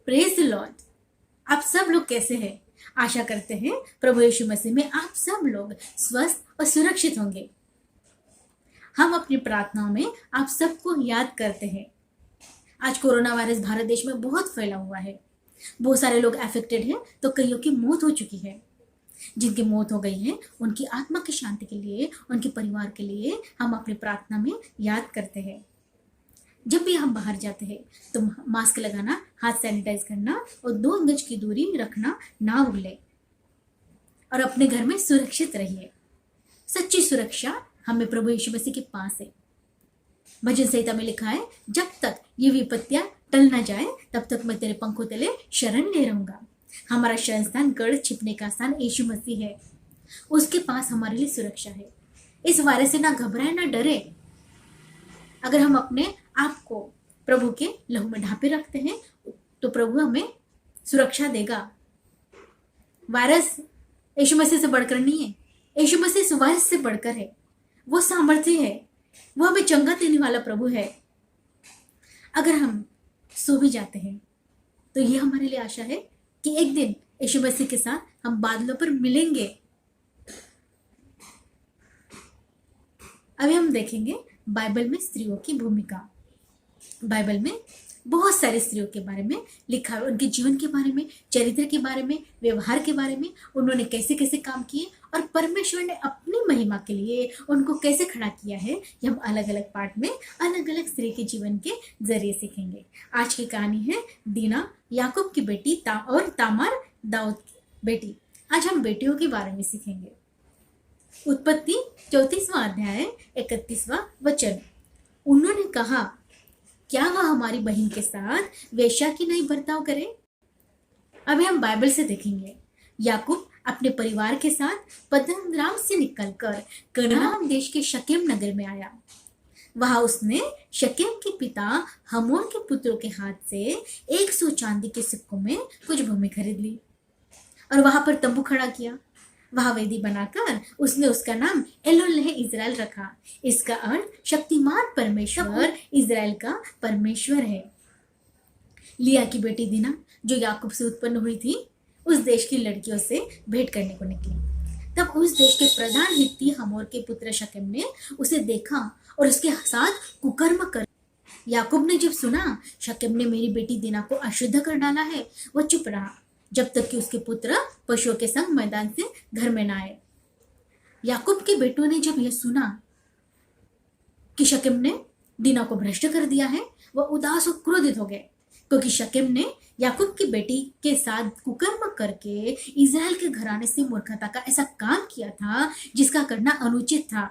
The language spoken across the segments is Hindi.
Praise the Lord. आप सब लोग कैसे हैं? आशा करते हैं प्रभु यीशु मसीह में आप सब लोग स्वस्थ और सुरक्षित होंगे। हम अपनी प्रार्थनाओं में आप सबको याद करते हैं। आज कोरोना वायरस भारत देश में बहुत फैला हुआ है। बहुत सारे लोग अफेक्टेड हैं, तो कईयों की मौत हो चुकी है। जिनकी मौत हो गई है उनकी आत्मा की शांति के लिए, उनके परिवार के लिए हम अपनी प्रार्थना में याद करते हैं। जब भी हम बाहर जाते हैं तो मास्क लगाना, हाथ सैनिटाइज करना और 2 गज की दूरी रखना ना भूलें और अपने घर में सुरक्षित रहिए। सच्ची सुरक्षा हमें प्रभु यीशु मसीह के पास है। भजन संहिता में लिखा है, जब तक ये विपत्तियां टल ना जाए तब तक मैं तेरे पंखों तले शरण ले रहूंगा। हमारा शरण स्थान, गढ़ छिपने का स्थान यीशु मसीह है। उसके पास हमारे लिए सुरक्षा है। इस वायरस से ना घबराए ना डरे। अगर हम अपने आप को प्रभु के लहू में ढांपे रखते हैं तो प्रभु हमें सुरक्षा देगा। वायरस यीशु मसीह से बढ़कर नहीं है। यीशु मसीह इस वायरस से बढ़कर है। वो सामर्थ्य है, वो हमें चंगा देने वाला प्रभु है। अगर हम सो भी जाते हैं तो ये हमारे लिए आशा है कि एक दिन यीशु मसीह के साथ हम बादलों पर मिलेंगे। अभी हम देखेंगे बाइबल में स्त्रियों की भूमिका। बाइबल में बहुत सारी स्त्रियों के बारे में लिखा है, उनके जीवन के बारे में, चरित्र के बारे में, व्यवहार के बारे में, उन्होंने कैसे कैसे काम किए और परमेश्वर ने अपनी महिमा के लिए उनको कैसे खड़ा किया है। ये हम अलग अलग पार्ट में अलग अलग स्त्री के जीवन के जरिए सीखेंगे। आज की कहानी है दीना, याकूब की बेटी और तामार, दाऊद की बेटी। आज हम बेटियों के बारे में सीखेंगे। उत्पत्ति 34वां अध्याय 31वां वचन। उन्होंने कहा, क्या वह हमारी बहन के साथ वेश्या की नहीं बर्ताव करे? अभी हम बाइबल से देखेंगे। याकूब अपने परिवार के साथ पद्दनराम से निकलकर कनान देश के शकेम नगर में आया। वहां उसने शकेम के पिता हमोर के पुत्रों के हाथ से 100 चांदी के सिक्कों में कुछ भूमि खरीद ली और वहां पर तंबू खड़ा किया। वहां वेदी बनाकर उसने उसका नाम एलोहेल इज़राइल रखा। इसका अर्थ शक्तिमान परमेश्वर, इज़राइल का परमेश्वर है। लिया की बेटी दीना, जो याकूब से उत्पन्न हुई थी, उस देश की लड़कियों से भेंट करने को निकली। तब उस देश के प्रधान हित्ती हमोर के पुत्र शकेम ने उसे देखा और उसके साथ कुकर्म कर। याकूब ने जब सुना शकेम ने मेरी बेटी दीना को अशुद्ध कर डाला है, वह चुप रहा जब तक कि उसके पुत्र पशुओं के संग मैदान से घर में न आए। याकूब के बेटों ने जब यह सुना कि शकेम ने दीना को भ्रष्ट कर दिया है, वह उदास और क्रोधित हो गए, क्योंकि शकेम ने याकूब की बेटी के साथ कुकर्म करके इज़राइल के घराने से मूर्खता का ऐसा काम किया था जिसका करना अनुचित था।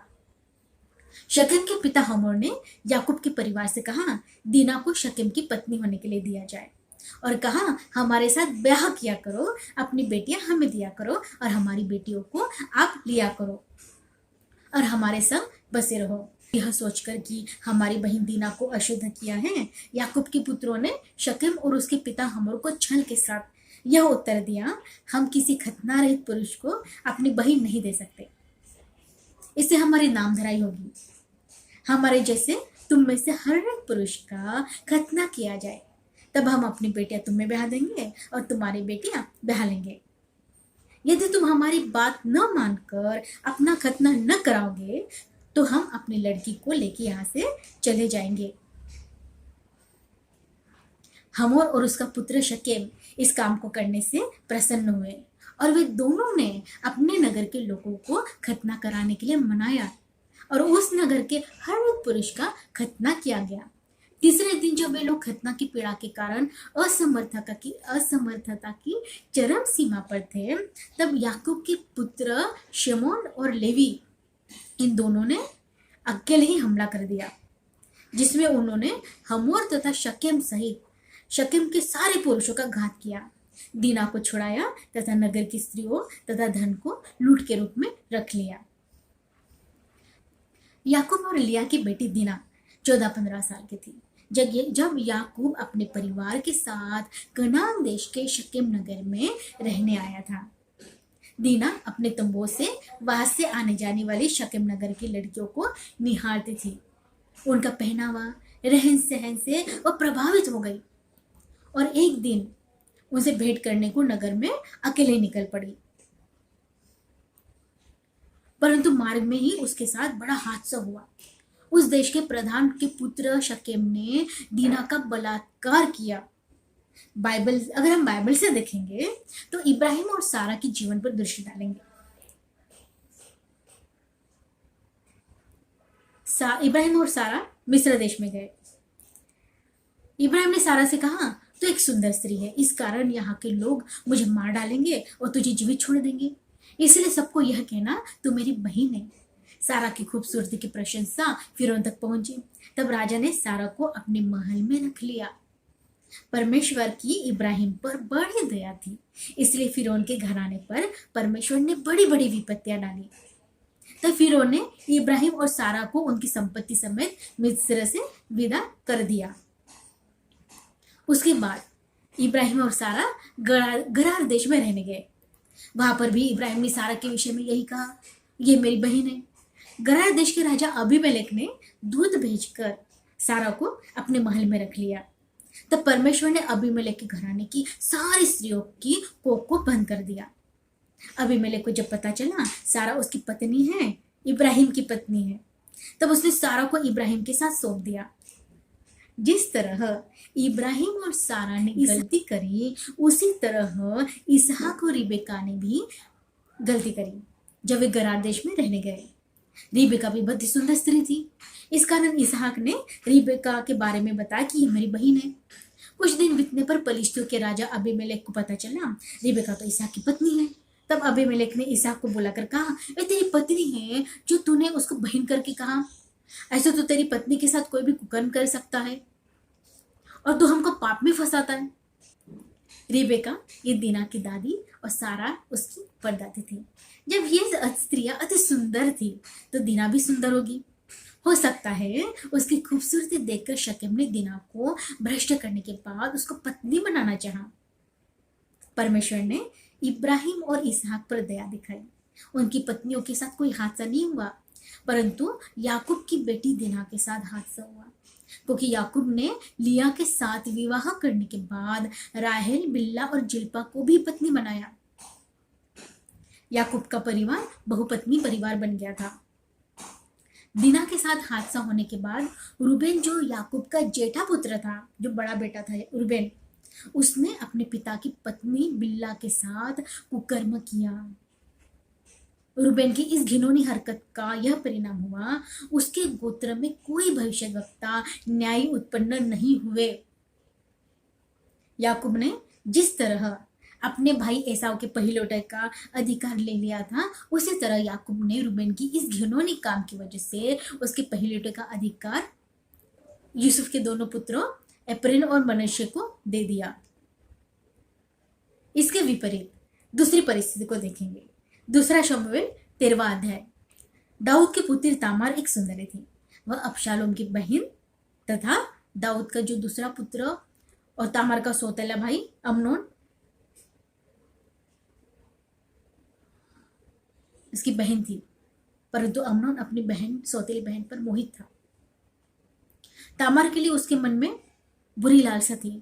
शकेम के पिता हमोर ने याकूब के परिवार से कहा, दीना को शकेम की पत्नी होने के लिए दिया जाए और कहा, हमारे साथ ब्याह किया करो, अपनी बेटियां हमें दिया करो और हमारी बेटियों को आप लिया करो और हमारे संग बसे रहो। यह सोचकर कि हमारी बहन दीना को अशुद्ध किया है, याकूब के पुत्रों ने शकेम और उसके पिता हमोर को छल के साथ यह उत्तर दिया, हम किसी खतना रहित पुरुष को अपनी बहन नहीं दे सकते। इससे हमारी नामधराई होगी। हमारे जैसे तुम में से हर एक पुरुष का खतना किया जाए, तब हम अपनी बेटियां तुम्हें ब्याह देंगे और तुम्हारी बेटियां ब्याह लेंगे। यदि तुम हमारी बात न मानकर अपना खतना न कराओगे तो हम अपनी लड़की को लेके यहाँ से चले जाएंगे। हमोर और उसका पुत्र शकेम इस काम को करने से प्रसन्न हुए और वे दोनों ने अपने नगर के लोगों को खतना कराने के लिए मनाया और उस नगर के हर एक पुरुष का खतना किया गया। तीसरे दिन जब वे लोग खतना की पीड़ा के कारण असमर्थता की चरम सीमा पर थे, तब याकूब के पुत्र शमोन और लेवी, इन दोनों ने अकेले ही हमला कर दिया, जिसमें उन्होंने हमोर तथा शकेम सहित शकेम के सारे पुरुषों का घात किया। दीना को छुड़ाया तथा नगर की स्त्रियों तथा धन को लूट के रूप में रख लिया। याकूब और लिया की बेटी दीना 14-15 साल की थी जब याकूब अपने परिवार के साथ कनान देश के शकेम नगर में रहने आया था। दीना अपने तंबुओं से वहां से आने जाने वाली शकेम नगर की लड़कियों को निहारती थी। उनका पहनावा, रहन सहन से वह प्रभावित हो गई और एक दिन उनसे भेंट करने को नगर में अकेले निकल पड़ी। परंतु मार्ग में ही उसके साथ बड़ा हादसा हुआ। उस देश के प्रधान के पुत्र शकेम ने दीना का बलात्कार किया। बाइबल, अगर हम बाइबल से देखेंगे तो इब्राहिम और सारा के जीवन पर दृष्टि डालेंगे। इब्राहिम और सारा मिस्र देश में गए। इब्राहिम ने सारा से कहा, तो एक सुंदर स्त्री है, इस कारण यहाँ के लोग मुझे मार डालेंगे और तुझे जीवित छोड़ देंगे, इसलिए सबको यह कहना तू मेरी बहन है। सारा की खूबसूरती की प्रशंसा फिरौन तक पहुंची। तब राजा ने सारा को अपने महल में रख लिया। परमेश्वर की इब्राहिम पर बड़ी दया थी, इसलिए फिरौन के घराने पर परमेश्वर ने बड़ी बड़ी विपत्तियां डाली। तब फिरौन ने इब्राहिम और सारा को उनकी संपत्ति समेत मिस्र से विदा कर दिया। उसके बाद इब्राहिम और सारा गरार देश में रहने गए। वहां पर भी इब्राहिम ने सारा के विषय में यही कहा, ये मेरी बहन है। गरार देश के राजा अबीमेलेक ने दूत भेजकर सारा को अपने महल में रख लिया। तब परमेश्वर ने अबीमेलेक के घराने की सारी स्त्रियों की कोख को बंद कर दिया। अबीमेलेक को जब पता चला सारा उसकी पत्नी है, इब्राहिम की पत्नी है, तब उसने सारा को इब्राहिम के साथ सौंप दिया। जिस तरह इब्राहिम और सारा ने गलती करी, उसी तरह इसहाक और रिबेका ने भी गलती करी जब वे गरार देश में रहने गए। रिबेका भी बहुत ही सुंदर स्त्री थी, इस कारण इसहाक ने रिबेका के बारे में बताया कि ये मेरी बहन है। कुछ दिन बीतने पर पलिश्तियों के राजा अबीमेलेक को पता चला रिबेका तो इसहाक की पत्नी है। तब अबीमेलेक ने इसहाक को बुलाकर कहा, ये तेरी पत्नी है जो तूने उसको बहन करके कहा। ऐसे तो तेरी पत्नी के साथ कोई भी कुकर्म कर सकता है और तू हमको पाप में फंसाता है। रिबेका ये दीना की दादी और सारा उसकी परदादी थी। जब ये स्त्रियां अति सुंदर थी तो दीना भी सुंदर होगी। हो सकता है उसकी खूबसूरती देखकर शकेम ने दीना को भ्रष्ट करने के बाद उसको पत्नी बनाना चाहा। परमेश्वर ने इब्राहिम और इसहाक पर दया दिखाई। उनकी पत्नियों के साथ कोई हादसा नहीं हुआ, परंतु याकूब की बेटी दीना के साथ हादसा हुआ, क्योंकि याकूब ने लिया के साथ विवाह करने के बाद राहेल, बिल्ला और जिल्पा को भी पत्नी बनाया। याकूब का परिवार बहुपत्नी परिवार बन गया था। दीना के साथ हादसा होने के बाद रूबेन, जो याकूब का जेठा पुत्र था, जो बड़ा बेटा था रूबेन, उसने अपने पिता की पत्नी बिल्ला के साथ कुकर्म किया। रूबेन की इस घिनौनी हरकत का यह परिणाम हुआ, उसके गोत्र में कोई भविष्यवक्ता न्यायी उत्पन्न नहीं हुए। याकूब ने जिस तरह अपने भाई एसाव के पहिलौठे का अधिकार ले लिया था, उसी तरह याकूब ने रूबेन की इस घिनौनी काम की वजह से उसके पहिलौठे का अधिकार यूसुफ के दोनों पुत्रों एप्रैन और मनश्शे को दे दिया। इसके विपरीत दूसरी परिस्थिति को देखेंगे। दूसरा शमूएल 13वां अध्याय। दाऊद की पुत्री तामार एक सुंदरी थी। वह अबशालोम की बहन तथा दाऊद का जो दूसरा पुत्र और तामार का सौतेला भाई अम्नोन उसकी बहन थी, परंतु अम्नोन अपनी बहन सौतेली बहन पर मोहित था। तामार के लिए उसके मन में बुरी लालसा थी।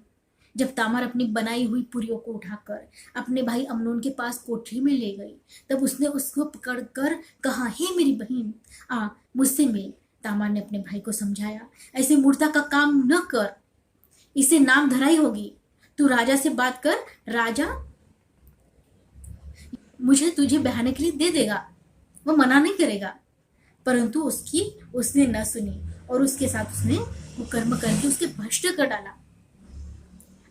जब तामार अपनी बनाई हुई पुरियों को उठाकर अपने भाई अम्नोन के पास कोठरी में ले गई, तब उसने उसको पकड़कर कहा, हे मेरी बहन, आ मुझसे मिल। तामार ने अपने भाई को समझाया, ऐसे मूर्खता का काम न कर, इसे नाम धराई होगी। तू राजा से बात कर, राजा मुझे तुझे बहाने के लिए दे देगा, वो मना नहीं करेगा। परंतु उसने न सुनी और उसके साथ उसने कुकर्म करके उसके भ्रष्ट कर डाला।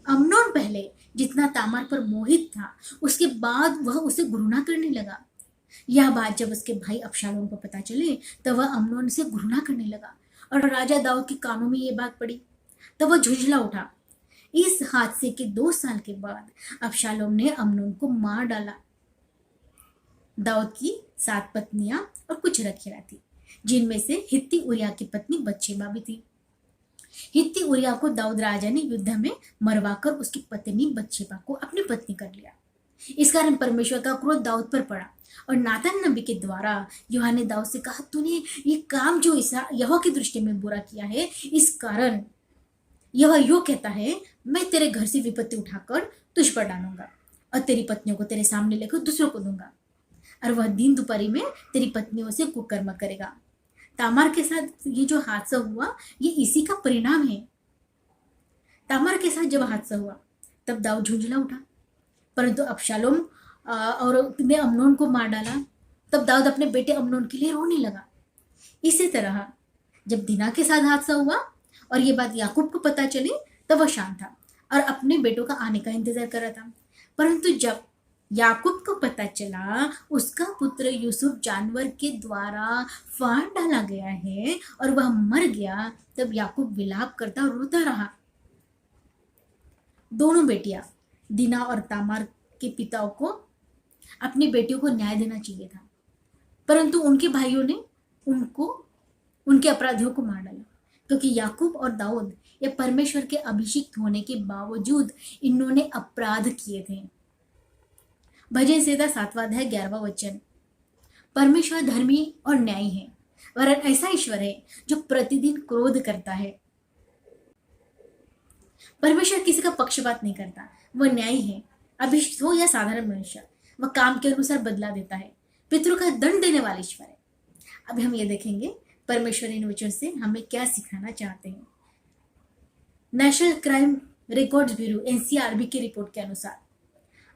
अम्नोन पहले जितना तामार पर मोहित था, उसके बाद वह उसे घृणा करने लगा। यह बात जब उसके भाई अबशालोम को पता चले, तब वह अम्नोन से घृणा करने लगा और राजा दाऊद के कानों में यह बात पड़ी, तब वह झुंझला उठा। इस हादसे के 2 साल के बाद अबशालोम ने अम्नोन को मार डाला। दाऊद की 7 पत्नियां और कुछ रखियां थी, जिनमें से हित्ती उरिया की पत्नी बत्शेबा भी थी। हित्ती उरिया को दाऊद राजा ने युद्ध में मरवाकर उसकी पत्नी बत्शेबा को अपनी पत्नी कर लिया। इस कारण परमेश्वर का क्रोध दाऊद पर पड़ा और नातान नबी के द्वारा यूहन्ना ने दाऊद से कहा, तूने ये काम जो यहोवा की दृष्टि में बुरा किया है, इस कारण यह यो कहता है, मैं तेरे घर से विपत्ति उठाकर तुझ पर डालूंगा और तेरी पत्नियों को तेरे सामने लेकर दूसरों को दूंगा, और वह दिन दोपहरी में तेरी पत्नियों से कुकर्म करेगा। तामार के साथ ये जो हादसा हुआ, ये इसी का परिणाम है। तामार के साथ जब हादसा हुआ तब दाऊद झुंझला उठा, परंतु अबशालोम और ने अम्नोन को मार डाला। तब दाऊद अपने बेटे अम्नोन के लिए रोने लगा। इसी तरह जब दीना के साथ हादसा हुआ और ये बात याकूब को पता चली, तब वह शांत था और अपने बेटों का आने का इंतजार कर रहा था। परंतु जब याकूब को पता चला उसका पुत्र यूसुफ जानवर के द्वारा फाड़ डाला गया है और वह मर गया, तब याकूब विलाप करता और रोता रहा। दोनों बेटियां दीना और तामार के पिताओं को अपनी बेटियों को न्याय देना चाहिए था, परंतु उनके भाइयों ने उनके अपराधियों को मार डाला, क्योंकि याकूब और दाऊद ये परमेश्वर के अभिषिक्त होने के बावजूद इन्होंने अपराध किए थे। भजन संहिता 7वां अध्याय 11वां वचन। परमेश्वर धर्मी और न्यायी है, वरन ऐसा ईश्वर है जो प्रतिदिन क्रोध करता है। परमेश्वर किसी का पक्षपात नहीं करता, वह न्यायी है। अभिषिक्त हो या साधारण मनुष्य, वह काम के अनुसार बदला देता है। पितरों का दंड देने वाला ईश्वर है। अभी हम ये देखेंगे परमेश्वर इन वचनों से हमें क्या सिखाना चाहते हैं। National crime records bureau NCRB की रिपोर्ट के अनुसार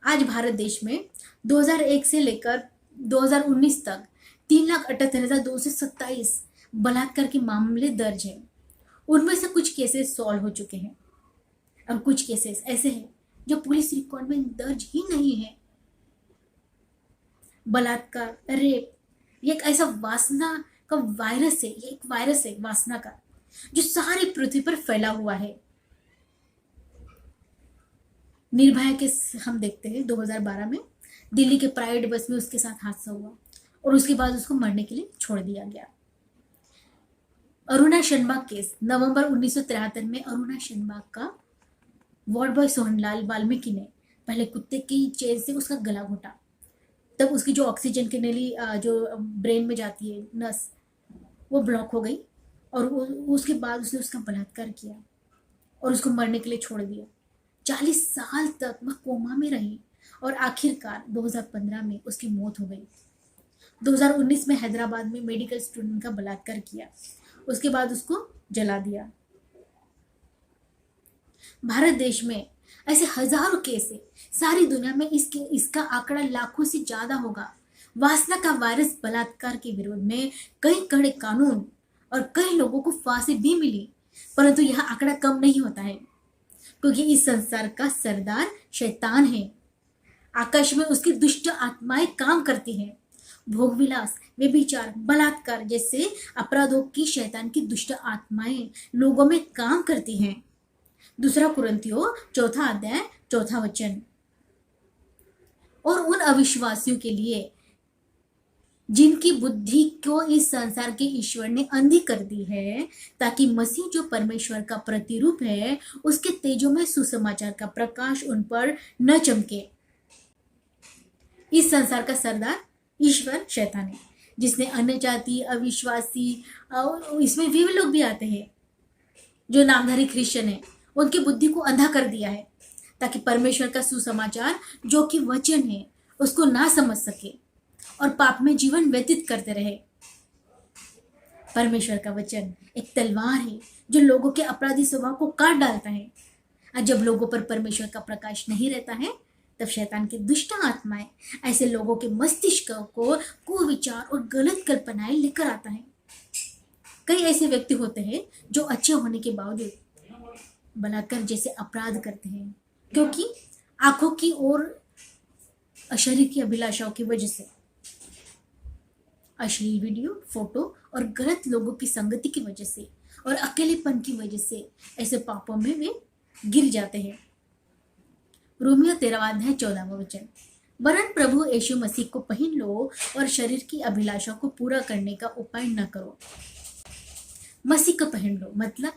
आज भारत देश में 2001 से लेकर 2019 तक 3,78,227 बलात्कार के मामले दर्ज हैं। उनमें से कुछ केसेस सॉल्व हो चुके हैं और कुछ केसेस ऐसे हैं जो पुलिस रिकॉर्ड में दर्ज ही नहीं है। बलात्कार, रेप, ये एक ऐसा वासना का वायरस है, ये एक वायरस है वासना का, जो सारी पृथ्वी पर फैला हुआ है। निर्भया के हम देखते हैं 2012 में दिल्ली के प्राइवेट बस में उसके साथ हादसा हुआ और उसके बाद उसको मरने के लिए छोड़ दिया गया। अरुणा शनबाग केस, नवंबर 1973 में अरुणा शनबाग का वार्ड बॉय सोहनलाल वाल्मीकि ने पहले कुत्ते की चेन से उसका गला घोटा, तब उसकी जो ऑक्सीजन की नली जो ब्रेन में जाती है नस, वो ब्लॉक हो गई और उसके बाद उसने उसका बलात्कार किया और उसको मरने के लिए छोड़ दिया। 40 साल तक वह कोमा में रही और आखिरकार 2015 में उसकी मौत हो गई। 2019 में हैदराबाद में मेडिकल स्टूडेंट का बलात्कार किया, उसके बाद उसको जला दिया। भारत देश में ऐसे हजारों केस है, सारी दुनिया में इसका आंकड़ा लाखों से ज्यादा होगा। वासना का वायरस बलात्कार के विरोध में कई कड़े कानून और कई लोगों को फांसी भी मिली, परंतु यह आंकड़ा कम नहीं होता है, क्योंकि इस संसार का सरदार शैतान है। आकाश में उसकी दुष्ट आत्माएं काम करती हैं। भोगविलास, व्यभिचार, बलात्कार जैसे अपराधों की शैतान की दुष्ट आत्माएं लोगों में काम करती हैं। 2 कुरिन्थियों 4 अध्याय 4 वचन। और उन अविश्वासियों के लिए जिनकी बुद्धि को इस संसार के ईश्वर ने अंधी कर दी है, ताकि मसीह जो परमेश्वर का प्रतिरूप है उसके तेजोमय सुसमाचार का प्रकाश उन पर न चमके। इस संसार का सरदार ईश्वर शैतान है, जिसने अन्य जाति, अविश्वासी, इसमें वे लोग भी आते हैं जो नामधारी क्रिश्चियन है, उनकी बुद्धि को अंधा कर दिया है, ताकि परमेश्वर का सुसमाचार जो कि वचन है उसको ना समझ सके और पाप में जीवन व्यतीत करते रहे। परमेश्वर का वचन एक तलवार है जो लोगों के अपराधी स्वभाव को काट डालता है। और जब लोगों पर परमेश्वर का प्रकाश नहीं रहता है, तब शैतान की दुष्ट आत्माएं ऐसे लोगों के मस्तिष्क को कुविचार और गलत कल्पनाएं लेकर आता है। कई ऐसे व्यक्ति होते हैं जो अच्छे होने के बावजूद बलात्कार जैसे अपराध करते हैं, क्योंकि आंखों की और शरीर की अभिलाषाओं की वजह से, अश्लील वीडियो, फोटो और गलत लोगों की संगति की वजह से और अकेलेपन की वजह से ऐसे पापों में वे गिर जाते हैं। रोमियो 13 अध्याय 14 वचन। वरन प्रभु यीशु मसीह को पहन लो और शरीर की अभिलाषा को पूरा करने का उपाय न करो। मसीह को पहन लो मतलब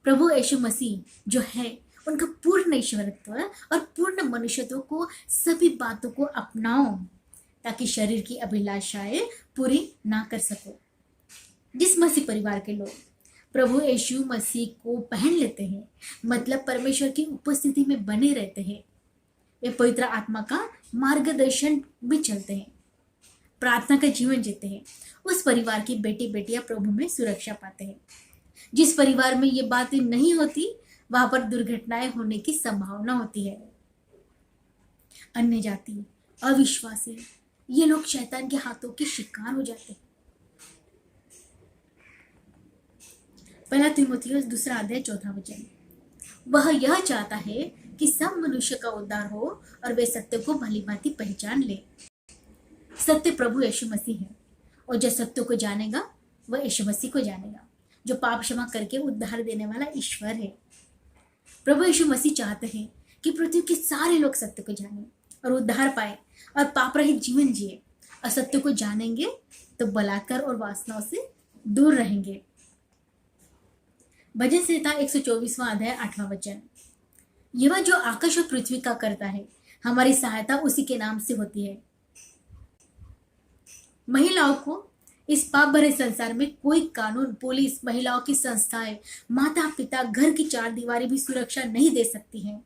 प्रभु यीशु मसीह जो है उनका पूर्ण ईश्वरत्व और पूर्ण मनुष्यत्व को सभी बातों को अपनाओ, ताकि शरीर की अभिलाषाएं पूरी ना कर सको। जिस मसीह परिवार के लोग प्रभु यीशु मसीह को पहन लेते हैं, मतलब परमेश्वर की उपस्थिति में बने रहते हैं, वे पवित्र आत्मा का मार्गदर्शन भी चलते हैं, प्रार्थना का जीवन जीते हैं, उस परिवार की बेटी बेटियां प्रभु में सुरक्षा पाते हैं। जिस परिवार में ये बातें नहीं होती वहां पर दुर्घटनाएं होने की संभावना होती है। अन्य जाति, अविश्वासी, ये लोग शैतान के हाथों के शिकार हो जाते हैं। पहला तीमुथियुस 2:4 वह यह चाहता है कि सब मनुष्य का उद्धार हो और वे सत्य को भली भांति पहचान ले। सत्य प्रभु यीशु मसीह है, और जो सत्य को जानेगा वह यीशु मसीह को जानेगा, जो पाप क्षमा करके उद्धार देने वाला ईश्वर है। प्रभु यीशु मसीह चाहते हैं कि पृथ्वी के सारे लोग सत्य को जाने और उद्धार पाए और पाप रहित जीवन जिए। असत्य को जानेंगे तो बलात्कार और वासनाओं से दूर रहेंगे। भजन संहिता 124 यह जो आकाश और पृथ्वी का करता है, हमारी सहायता उसी के नाम से होती है। महिलाओं को इस पाप भरे संसार में कोई कानून, पुलिस, महिलाओं की संस्थाएं, माता पिता, घर की चार दीवारें भी सुरक्षा नहीं दे सकती हैं।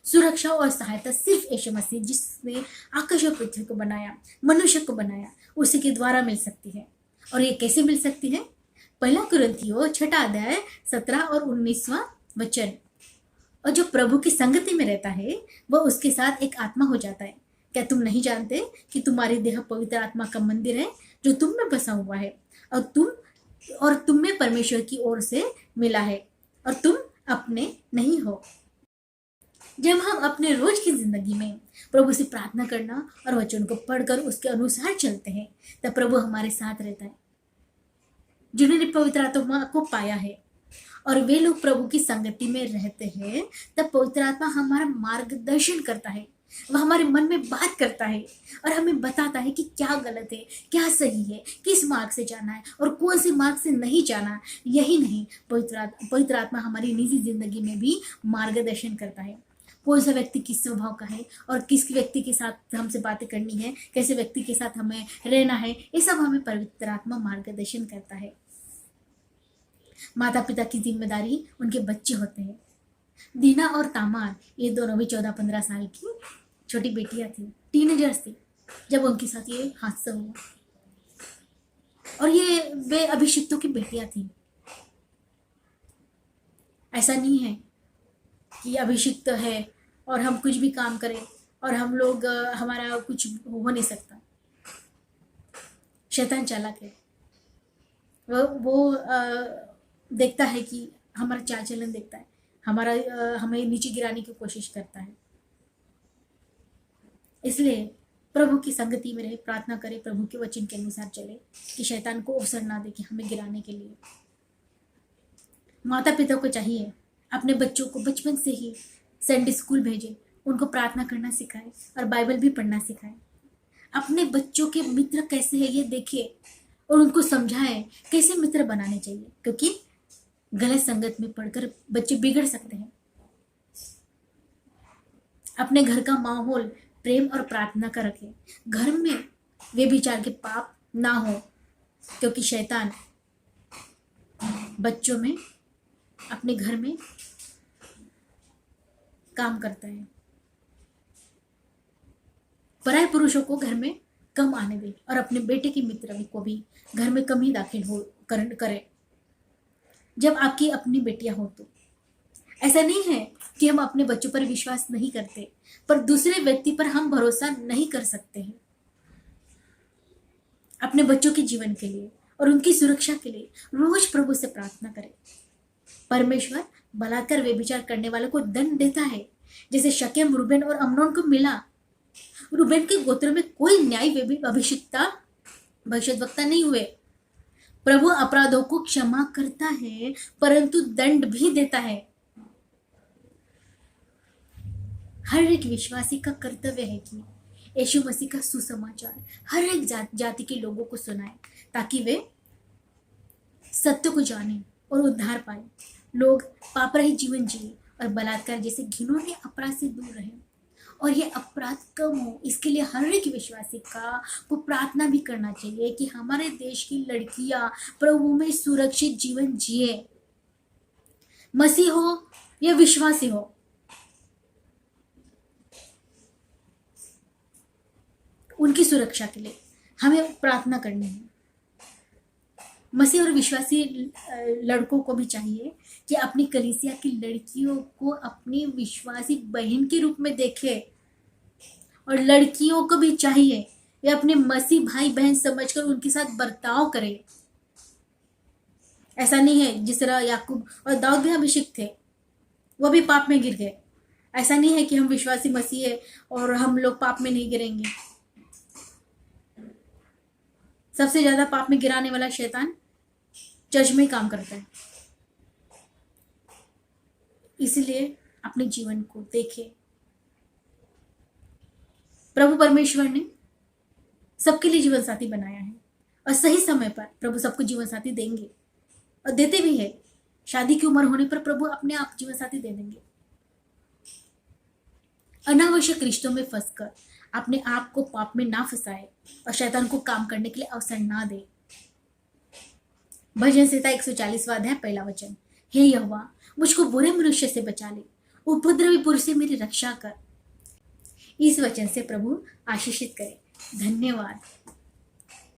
सुरक्षा और सहायता सिर्फ यीशु मसीह, जिसने आकाश और पृथ्वी को बनाया, मनुष्य को बनाया, उसी के द्वारा मिल सकती है। और ये कैसे मिल सकती है? 1 कुरिन्थियों 6:17 और 19 और जो प्रभु की संगति में रहता है वह उसके साथ एक आत्मा हो जाता है। क्या तुम नहीं जानते कि तुम्हारी देह पवित्र आत्मा का मंदिर है जो तुम में बसा हुआ है, और तुम में परमेश्वर की ओर से मिला है, और तुम अपने नहीं हो। जब हम अपने रोज की जिंदगी में प्रभु से प्रार्थना करना और वचन को पढ़कर उसके अनुसार चलते हैं, तब प्रभु हमारे साथ रहता है। जिन्होंने पवित्र आत्मा को पाया है और वे लोग प्रभु की संगति में रहते हैं, तब पवित्र आत्मा हमारा मार्गदर्शन करता है। वह हमारे मन में बात करता है और हमें बताता है कि क्या गलत है, क्या सही है, किस मार्ग से जाना है और कौन से मार्ग से नहीं जाना। यही नहीं, पवित्र आत्मा हमारी निजी जिंदगी में भी मार्गदर्शन करता है। कौन सा व्यक्ति किस स्वभाव का है और किस व्यक्ति के साथ हमसे बातें करनी है, कैसे व्यक्ति के साथ हमें रहना है, ये सब हमें पवित्र आत्मा मार्गदर्शन करता है। माता पिता की जिम्मेदारी उनके बच्चे होते हैं। दीना और तामार, ये दोनों भी 14-15 साल की छोटी बेटियां थी, टीनेजर्स थी जब उनके साथ ये हादसा हुआ। और ये वे अभिषिक्तों की बेटियां थी। ऐसा नहीं है कि अभिषिक्त है और हम कुछ भी काम करें और हम लोग हमारा कुछ हो नहीं सकता। शैतान चालाक है, वो देखता है कि हमारा चाल चलन देखता है, हमें नीचे गिराने की कोशिश करता है। इसलिए प्रभु की संगति में रहे, प्रार्थना करे, प्रभु के वचन के अनुसार चले कि शैतान को अवसर ना दे कि हमें गिराने के लिए। माता पिता को चाहिए अपने बच्चों को बचपन से ही संडे स्कूल भेजे, उनको प्रार्थना करना सिखाए और बाइबल भी पढ़ना सिखाए। अपने बच्चों के मित्र कैसे हैं ये देखे और उनको समझाएं कैसे मित्र बनाने चाहिए, क्योंकि गलत संगत में पढ़कर बच्चे बिगड़ सकते हैं। अपने घर का माहौल प्रेम और प्रार्थना का रखें। घर में वे विचार के पाप ना हो, क्योंकि शैतान बच्चों में, अपने घर में काम करता है। पराये पुरुषों को घर में कम आने दे और अपने बेटे की मित्र को भी घर में कम ही दाखिल हो करे। जब आपकी अपनी बेटियां हो तो ऐसा नहीं है कि हम अपने बच्चों पर विश्वास नहीं करते, पर दूसरे व्यक्ति पर हम भरोसा नहीं कर सकते हैं। अपने बच्चों के जीवन के लिए और उनकी सुरक्षा के लिए रोज प्रभु से प्रार्थना करें। परमेश्वर बलात्कार व्यभिचार करने वालों को दंड देता है, जैसे शकेम, रूबेन और अम्नोन को मिला। रूबेन के गोत्र में कोई न्याय अभिषिक्ता भविष्यद्वक्ता नहीं हुए। प्रभु अपराधों को क्षमा करता है, परंतु दंड भी देता है। हर एक विश्वासी का कर्तव्य है कि यीशु मसीह का सुसमाचार हर एक जाति के लोगों को सुनाए, ताकि वे सत्य को जाने और उद्धार पाए। लोग पाप रहित जीवन जिए और बलात्कार जैसे घिनौने अपराध से दूर रहें और ये अपराध कम हो, इसके लिए हर एक विश्वासी को प्रार्थना भी करना चाहिए कि हमारे देश की लड़कियां प्रभु में सुरक्षित जीवन जिए, मसीह हो या विश्वासी हो। उनकी सुरक्षा के लिए हमें प्रार्थना करनी है। मसीह और विश्वासी लड़कों को भी चाहिए कि अपनी कलीसिया की लड़कियों को अपनी विश्वासी बहन के रूप में देखे, और लड़कियों को भी चाहिए वे अपने मसीह भाई बहन समझकर उनके साथ बर्ताव करें। ऐसा नहीं है जिस तरह याकूब और दाऊद भी अभिषिक्त थे, वो भी पाप में गिर गए। ऐसा नहीं है कि हम विश्वासी मसीह है और हम लोग पाप में नहीं गिरेंगे। सबसे ज्यादा पाप में गिराने वाला शैतान चर्च में ही काम करता है। इसलिए अपने जीवन को देखें। प्रभु परमेश्वर ने सबके लिए जीवन साथी बनाया है और सही समय पर प्रभु सबको जीवन साथी देंगे और देते भी है। शादी की उम्र होने पर प्रभु अपने आप जीवन साथी दे देंगे। अनावश्यक रिश्तों में फंसकर अपने आप को पाप में ना फंसाए और शैतान को काम करने के लिए अवसर ना दे। भजन संहिता 140वां अध्याय 1 वचन, हे यहोवा मुझको बुरे मनुष्य से बचा ले, उपद्रवी पुरुष से मेरी रक्षा कर। इस वचन से प्रभु आशीषित करे। धन्यवाद।